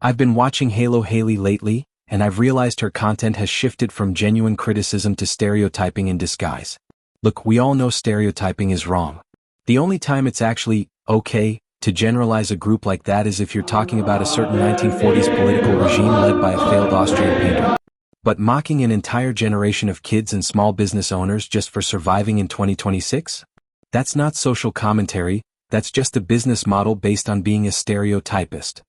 I've been watching Hayley lately, and I've realized her content has shifted from genuine criticism to stereotyping in disguise. Look, we all know stereotyping is wrong. The only time it's actually okay to generalize a group like that is if you're talking about a certain 1940s political regime led by a failed Austrian painter. But mocking an entire generation of kids and small business owners just for surviving in 2026? That's not social commentary, that's just a business model based on being a stereotypist.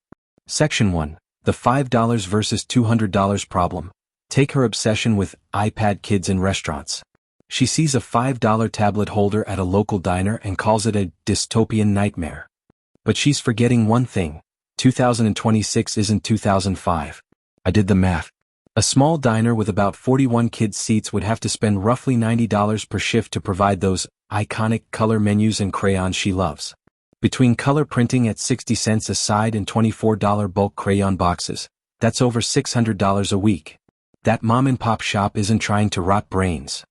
Section 1. The $5 versus $200 problem. Take her obsession with iPad kids in restaurants. She sees a $5 tablet holder at a local diner and calls it a dystopian nightmare. But she's forgetting one thing. 2026 isn't 2005. I did the math. A small diner with about 41 kids' seats would have to spend roughly $90 per shift to provide those iconic color menus and crayons she loves. Between color printing at 60 cents a side and $24 bulk crayon boxes, that's over $600 a week. That mom-and-pop shop isn't trying to rot brains.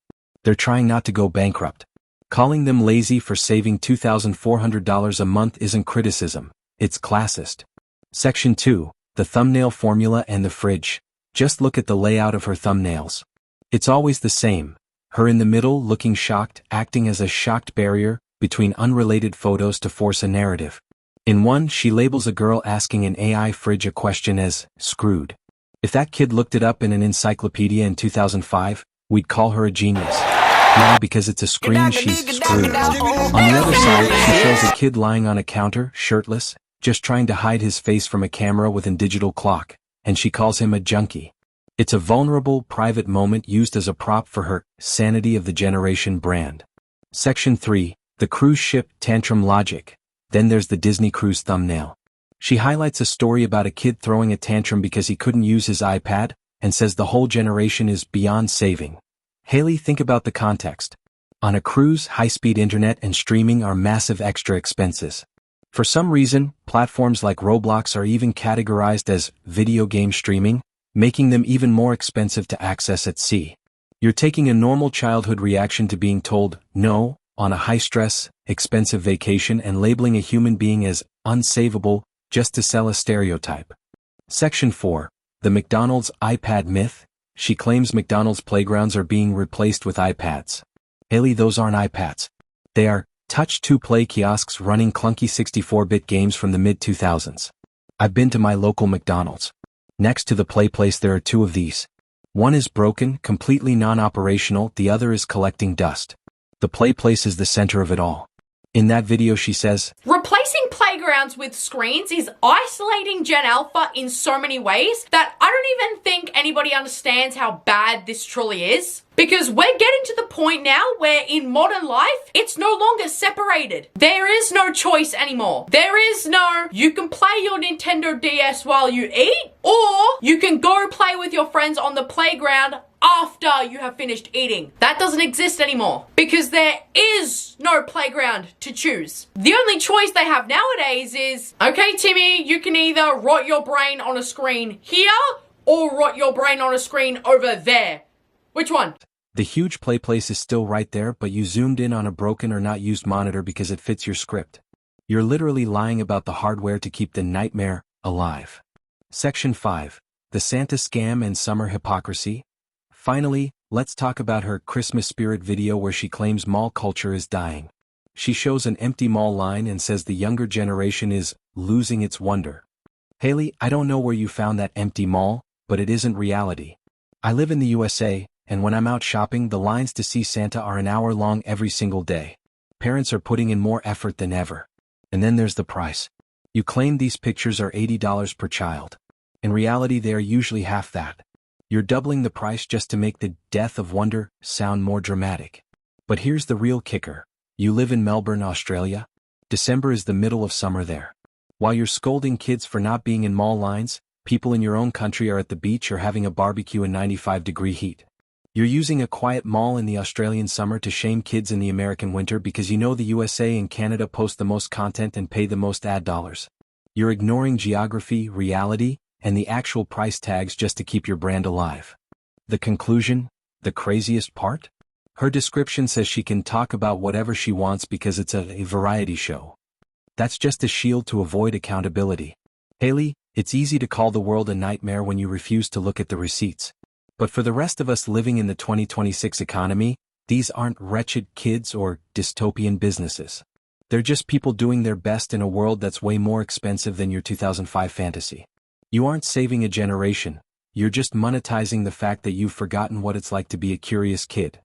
They're trying not to go bankrupt. Calling them lazy for saving $2,400 a month isn't criticism, it's classist. Section 2. The thumbnail formula and the fridge. Just look at the layout of her thumbnails. It's always the same. Her in the middle looking shocked, acting as a shocked barrier between unrelated photos to force a narrative. In one, she labels a girl asking an AI fridge a question as screwed. If that kid looked it up in an encyclopedia in 2005, we'd call her a genius. Now because it's a screen, she's screwed. On the other side, she shows a kid lying on a counter, shirtless, just trying to hide his face from a camera with a digital clock, and she calls him a junkie. It's a vulnerable, private moment used as a prop for her sanity of the generation brand. Section 3. The cruise ship tantrum logic. Then there's the Disney cruise thumbnail. She highlights a story about a kid throwing a tantrum because he couldn't use his iPad, and says the whole generation is beyond saving. Hayley, think about the context. On a cruise, high-speed internet and streaming are massive extra expenses. For some reason, platforms like Roblox are even categorized as video game streaming, making them even more expensive to access at sea. You're taking a normal childhood reaction to being told no on a high-stress, expensive vacation and labeling a human being as unsavable just to sell a stereotype. Section 4. The McDonald's iPad myth. She claims McDonald's playgrounds are being replaced with iPads. Hayley, those aren't iPads. They are touch-to-play kiosks running clunky 64-bit games from the mid-2000s. I've been to my local McDonald's. Next to the Play Place there are two of these. One is broken, completely non-operational, the other is collecting dust. The Play Place is the center of it all. In that video she says, replacing playgrounds with screens is isolating Gen Alpha in so many ways that I don't even think anybody understands how bad this truly is. Because we're getting to the point now where in modern life, it's no longer separated. There is no choice anymore. There is no, you can play your Nintendo DS while you eat, or you can go play with your friends on the playground after you have finished eating. That doesn't exist anymore because there is no playground to choose. The only choice they have nowadays is, okay, Timmy, you can either rot your brain on a screen here or rot your brain on a screen over there. Which one? The huge Play Place is still right there, but you zoomed in on a broken or not used monitor because it fits your script. You're literally lying about the hardware to keep the nightmare alive. Section 5. The Santa scam and summer hypocrisy. Finally, let's talk about her Christmas spirit video where she claims mall culture is dying. She shows an empty mall line and says the younger generation is losing its wonder. Hayley, I don't know where you found that empty mall, but it isn't reality. I live in the USA, and when I'm out shopping, the lines to see Santa are an hour long every single day. Parents are putting in more effort than ever. And then there's the price. You claim these pictures are $80 per child. In reality, they are usually half that. You're doubling the price just to make the death of wonder sound more dramatic. But here's the real kicker. You live in Melbourne, Australia. December is the middle of summer there. While you're scolding kids for not being in mall lines, people in your own country are at the beach or having a barbecue in 95-degree heat. You're using a quiet mall in the Australian summer to shame kids in the American winter because you know the USA and Canada post the most content and pay the most ad dollars. You're ignoring geography, reality, and the actual price tags just to keep your brand alive. The conclusion? The craziest part? Her description says she can talk about whatever she wants because it's a variety show. That's just a shield to avoid accountability. Hayley, It's easy to call the world a nightmare when you refuse to look at the receipts. But for the rest of us living in the 2026 economy, these aren't wretched kids or dystopian businesses. They're just people doing their best in a world that's way more expensive than your 2005 fantasy. You aren't saving a generation, you're just monetizing the fact that you've forgotten what it's like to be a curious kid.